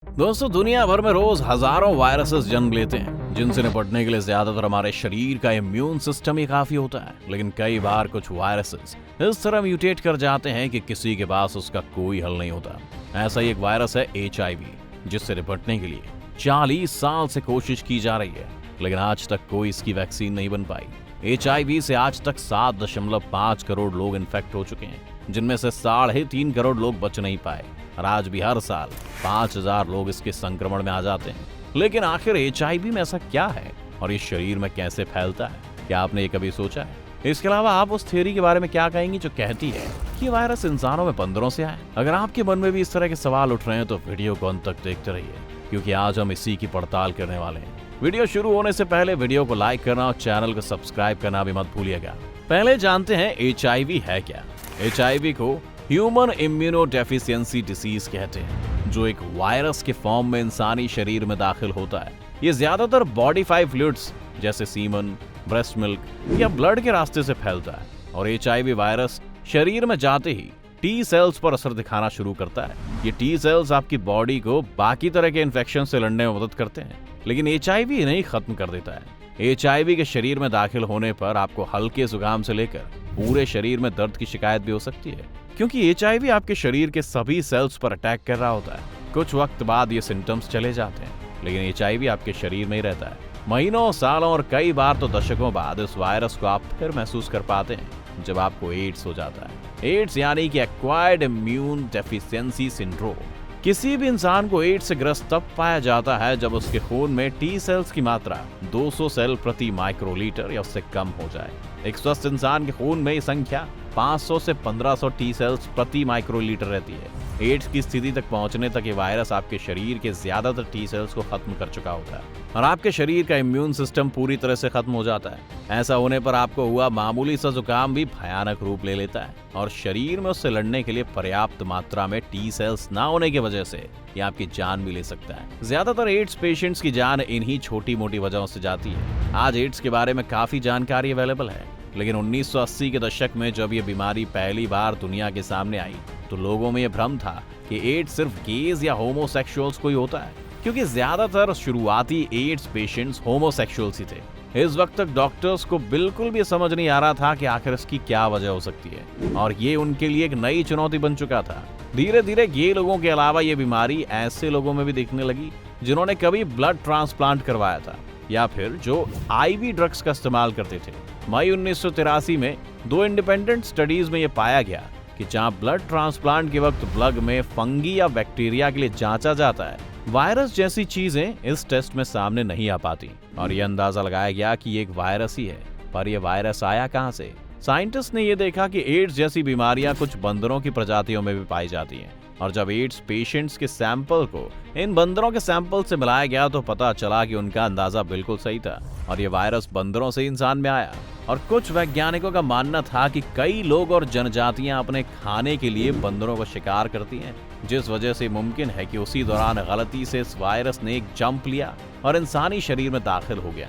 दोस्तों, दुनिया भर में रोज हजारों वायरसेस जन्म लेते हैं, जिनसे निपटने के लिए ज्यादातर हमारे शरीर का इम्यून सिस्टम ही काफी होता है। लेकिन कई बार कुछ वायरसेस इस तरह म्यूटेट कर जाते हैं कि किसी के पास उसका कोई हल नहीं होता। ऐसा ही एक वायरस है HIV, जिससे निपटने के लिए 40 साल से कोशिश की जा रही है, लेकिन आज तक कोई इसकी वैक्सीन नहीं बन पाई। HIV से आज तक 7.5 करोड़ लोग इन्फेक्ट हो चुके हैं, जिनमें से 3.5 करोड़ लोग बच नहीं पाए और आज भी हर साल 5,000 लोग इसके संक्रमण में आ जाते हैं। लेकिन आखिर HIV में ऐसा क्या है और ये शरीर में कैसे फैलता है? क्या आपने ये कभी सोचा है? इसके अलावा आप उस थ्योरी के बारे में क्या कहेंगी जो कहती है कि ये वायरस इंसानों में बंदरों से आए? अगर आपके मन में भी इस तरह के सवाल उठ रहे हैं तो वीडियो को अंत तक देखते रहिए, क्योंकि आज हम इसी की पड़ताल करने वाले हैं। वीडियो शुरू होने से पहले वीडियो को लाइक करना और चैनल को सब्सक्राइब करना भी मत भूलिएगा। पहले जानते हैं HIV है क्या। HIV को ह्यूमन इम्यूनोडेफिशिएंसी डिसीज कहते हैं, जो एक वायरस के फॉर्म में इंसानी शरीर में दाखिल होता है। ये ज्यादातर बॉडीफाई फ्लूइड्स जैसे सीमन, ब्रेस्ट मिल्क या ब्लड के रास्ते से फैलता है और HIV वायरस शरीर में जाते ही T सेल्स पर असर दिखाना शुरू करता है। ये T सेल्स आपकी बॉडी को बाकी तरह के इन्फेक्शन से लड़ने में मदद करते हैं, लेकिन HIV नहीं खत्म कर देता है। HIV के शरीर में दाखिल होने पर आपको हल्के जुकाम से लेकर पूरे शरीर में दर्द की शिकायत भी हो सकती है, क्योंकि HIV आपके शरीर के सभी सेल्स पर अटैक कर रहा होता है। कुछ वक्त बाद ये सिम्टम्स चले जाते हैं, लेकिन HIV आपके शरीर में ही रहता है। महीनों, सालों और कई बार तो दशकों बाद इस वायरस को आप फिर महसूस कर पाते हैं जब आपको एड्स हो जाता है। एड्स यानी कि एक्वायर्ड इम्यून डेफिशिएंसी सिंड्रोम। किसी भी इंसान को एड्स से ग्रस्त तब पाया जाता है जब उसके खून में T सेल्स की मात्रा 200 सेल प्रति माइक्रोलीटर या उससे कम हो जाए। एक स्वस्थ इंसान के खून में ये संख्या 500 से 1500 T सेल्स प्रति माइक्रोलीटर रहती है। एड्स की स्थिति तक पहुंचने तक ये वायरस आपके शरीर के ज्यादातर T सेल्स को खत्म कर चुका होता है और आपके शरीर का इम्यून सिस्टम पूरी तरह से खत्म हो जाता है। ऐसा होने पर आपको हुआ मामूली सा जुकाम भी भयानक रूप ले लेता है और शरीर में उससे लड़ने के लिए पर्याप्त मात्रा में T सेल्स ना होने की वजह से ये आपकी जान भी ले सकता है। ज्यादातर एड्स पेशेंट्स की जान इन्हीं छोटी मोटी वजहों से जाती है। आज एड्स के बारे में काफी जानकारी अवेलेबल है, लेकिन 1980 के दशक में जब ये बीमारी पहली बार दुनिया के सामने आई तो लोगों में ये भ्रम था कि एड्स सिर्फ गेज या होमोसेक्सुअल्स को ही होता है, क्योंकि ज्यादातर शुरुआती एड्स पेशेंट्स होमोसेक्सुअल्स ही थे। इस वक्त तक डॉक्टर्स को बिल्कुल भी समझ नहीं आ रहा था कि आखिर इसकी क्या वजह हो सकती है और ये उनके लिए एक नई चुनौती बन चुका था। धीरे धीरे ये लोगों के अलावा ये बीमारी ऐसे लोगों में भी दिखने लगी जिन्होंने कभी ब्लड ट्रांसप्लांट करवाया था या फिर जो IV ड्रग्स का इस्तेमाल करते थे। मई 1983 में 2 इंडिपेंडेंट स्टडीज में यह पाया गया कि जहां ब्लड ट्रांसप्लांट के वक्त ब्लड में फंगी या बैक्टीरिया के लिए जांचा जाता है, वायरस जैसी चीजें इस टेस्ट में सामने नहीं आ पाती और यह अंदाजा लगाया गया कि ये एक वायरस ही है। पर यह वायरस आया कहां से? साइंटिस्ट ने यह देखा कि एड्स जैसी बीमारियां कुछ बंदरों की प्रजातियों में भी पाई जाती हैं और जब एड्स पेशेंट्स के सैंपल को इन बंदरों के सैंपल से मिलाया गया तो पता चला कि उनका अंदाजा बिल्कुल सही था और ये वायरस बंदरों से इंसान में आया। और कुछ वैज्ञानिकों का मानना था कि कई लोग और जनजातियां अपने खाने के लिए बंदरों को शिकार करती हैं, जिस वजह से मुमकिन है कि उसी दौरान गलती से इस वायरस ने एक जंप लिया और इंसानी शरीर में दाखिल हो गया।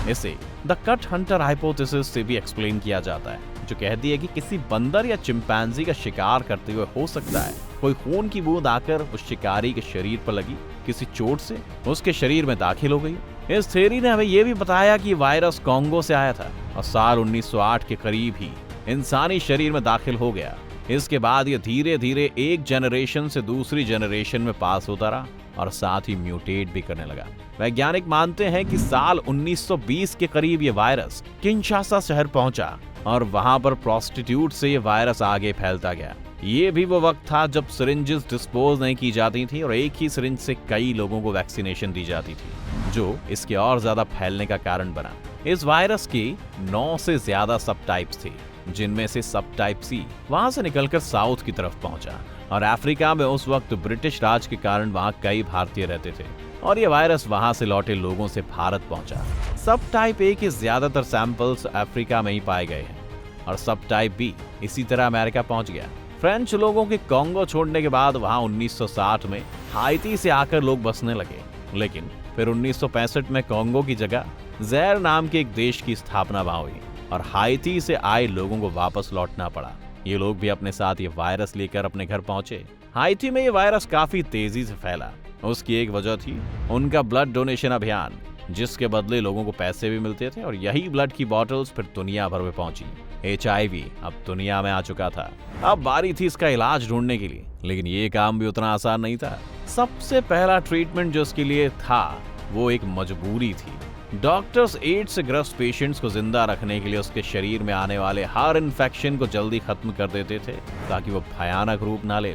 इसे द कट हंटर हाइपोथेसिस से भी एक्सप्लेन किया जाता है, जो कहती है कि किसी बंदर या चिंपैंजी का शिकार करते हुए हो सकता है कोई खून की बूंद आकर उस शिकारी के शरीर पर लगी, किसी चोट से उसके शरीर में दाखिल हो गई। इस थ्योरी ने हमें यह भी बताया कि वायरस कॉन्गो से आया था और साल 1908 के करीब ही इंसानी शरीर में दाखिल हो गया। इसके बाद ये धीरे धीरे एक जनरेशन से दूसरी जनरेशन में पास होता रहा और साथ ही म्यूटेट भी करने लगा। वैज्ञानिक मानते हैं कि साल 1920 के करीब ये वायरस किंशासा शहर पहुंचा और वहां पर प्रोस्टिट्यूट से ये वायरस आगे फैलता गया। ये भी वो वक्त था जब सिरिंजेस डिस्पोज नहीं की जाती थी और एक ही सिरिंज से कई लोगों को वैक्सीनेशन दी जाती थी, जो इसके और ज्यादा फैलने का कारण बना। इस वायरस की 9 से ज्यादा सब टाइप्स थी, जिनमें से सब टाइप C वहां से निकलकर साउथ की तरफ पहुंचा और अफ्रीका में उस वक्त ब्रिटिश राज के कारण वहां कई भारतीय रहते थे और ये वायरस वहां से लौटे लोगों से भारत पहुंचा। सब टाइप A के ज्यादातर सैंपल्स अफ्रीका में ही पाए गए हैं और सब टाइप B इसी तरह अमेरिका पहुंच गया। फ्रेंच लोगों के कॉन्गो छोड़ने के बाद वहां 1960 में हाइती से आकर लोग बसने लगे, लेकिन फिर 1965 में कॉन्गो की जगह ज़ैर नाम के एक देश की स्थापना वहां हुई और हाइती से आए लोगों को वापस लौटना पड़ा। ये लोग भी अपने साथ ये वायरस लेकर अपने घर पहुंचे। हाइती में ये वायरस काफी तेजी से फैला उसकी एक वजह थी उनका ब्लड डोनेशन अभियान, जिसके बदले लोगों को पैसे भी मिलते थे और यही ब्लड की बॉटल्स फिर दुनिया भर में पहुंची। HIV अब दुनिया में आ चुका था। अब बारी थी इसका इलाज ढूंढने के लिए, लेकिन ये काम भी उतना आसान नहीं था। सबसे पहला ट्रीटमेंट जो इसके लिए था वो एक मजबूरी थी। डॉक्टर्स एड्स से ग्रस्त पेशेंट्स को जिंदा रखने के लिए उसके शरीर में आने वाले हर इन्फेक्शन को जल्दी खत्म कर देते थे ताकि वो भयानक रूप ना ले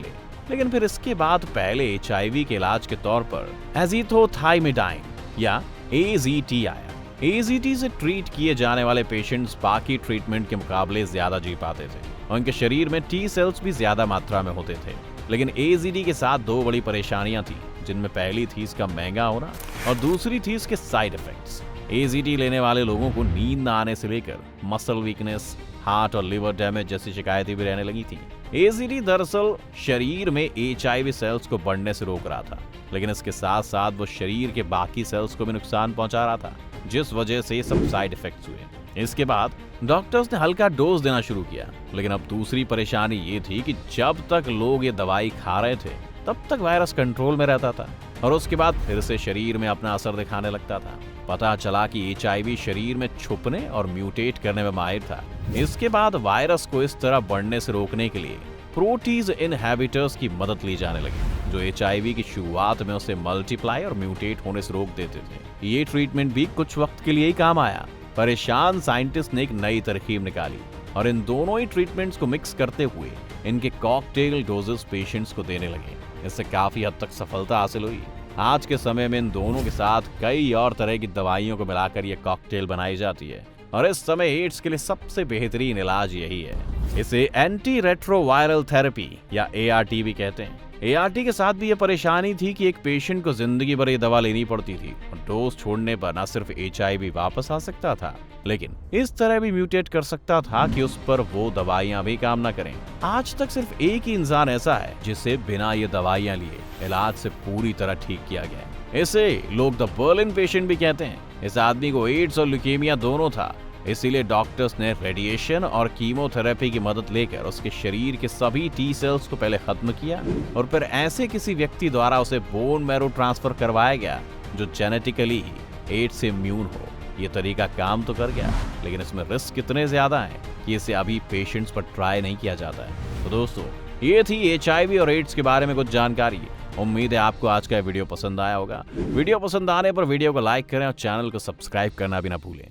लेकिन फिर इसके बाद पहले HIV के इलाज के तौर पर एजिथ्रोथाइमिडाइन या AZT आया। AZT से ट्रीट किए जाने वाले पेशेंट्स बाकी ट्रीटमेंट के मुकाबले ज्यादा जी पाते थे और उनके शरीर में T सेल्स भी ज्यादा मात्रा में होते थे। लेकिन AZT के साथ दो बड़ी परेशानियां थी, जिनमें पहली थी इसका महंगा होना और दूसरी थी इसके साइड इफेक्ट्स। AZT लेने वाले लोगों को नींद न आने से लेकर मसल वीकनेस, हार्ट और लिवर डैमेज जैसी शिकायतें भी रहने लगी थी। AZT दरअसल शरीर में HIV सेल्स को बढ़ने से रोक रहा था, लेकिन इसके साथ साथ वो शरीर के बाकी सेल्स को भी नुकसान पहुंचा रहा था, जिस वजह से ये सब साइड इफेक्ट्स हुए। इसके बाद डॉक्टर्स ने हल्का डोज देना शुरू किया, लेकिन अब दूसरी परेशानी ये थी कि जब तक लोग ये दवाई खा रहे थे तब तक वायरस कंट्रोल में रहता था और उसके बाद फिर से शरीर में अपना असर दिखाने लगता था। पता चला कि HIV शरीर में छुपने और म्यूटेट करने में माहिर था। इसके बाद वायरस को इस तरह बढ़ने से रोकने के लिए प्रोटीज इनहिबिटर्स की मदद ली जाने लगी, जो HIV की शुरुआत में उसे मल्टीप्लाई और म्यूटेट होने से रोक देते थे। ये ट्रीटमेंट भी कुछ वक्त के लिए ही काम आया। परेशान साइंटिस्ट ने एक नई तरकीब निकाली और इन दोनों ही ट्रीटमेंट्स को मिक्स करते हुए इनके कॉकटेल डोजेस पेशेंट्स को देने लगे। इससे काफी हद तक सफलता हासिल हुई। आज के समय में इन दोनों के साथ कई और तरह की दवाइयों को मिलाकर यह कॉकटेल बनाई जाती है और इस समय एड्स के लिए सबसे बेहतरीन इलाज यही है। इसे एंटी रेट्रोवायरल थेरेपी या ART भी कहते हैं। ART के साथ भी ये परेशानी थी कि एक पेशेंट को जिंदगी भर ये दवा लेनी पड़ती थी और डोज छोड़ने पर न सिर्फ HIV वापस आ सकता था, लेकिन इस तरह भी म्यूटेट कर सकता था कि उस पर वो दवाइयां भी काम न करें। आज तक सिर्फ एक ही इंसान ऐसा है जिसे बिना ये दवाइयां लिए इलाज से पूरी तरह ठीक किया गया है। इसे लोग द बर्लिन पेशेंट भी कहते हैं। इस आदमी को एड्स और ल्यूकेमिया दोनों था, इसीलिए डॉक्टर्स ने रेडिएशन और कीमोथेरेपी की मदद लेकर उसके शरीर के सभी T सेल्स को पहले खत्म किया और फिर ऐसे किसी व्यक्ति द्वारा उसे बोन मैरो ट्रांसफर करवाया गया जो जेनेटिकली ही एड्स से इम्यून हो। ये तरीका काम तो कर गया, लेकिन इसमें रिस्क कितने ज्यादा है कि इसे अभी पेशेंट्स पर ट्राई नहीं किया जाता है। तो दोस्तों, ये थी HIV और एड्स के बारे में कुछ जानकारी। उम्मीद है आपको आज का वीडियो पसंद आया होगा। वीडियो पसंद आने पर वीडियो को लाइक करें और चैनल को सब्सक्राइब करना भी ना भूलें।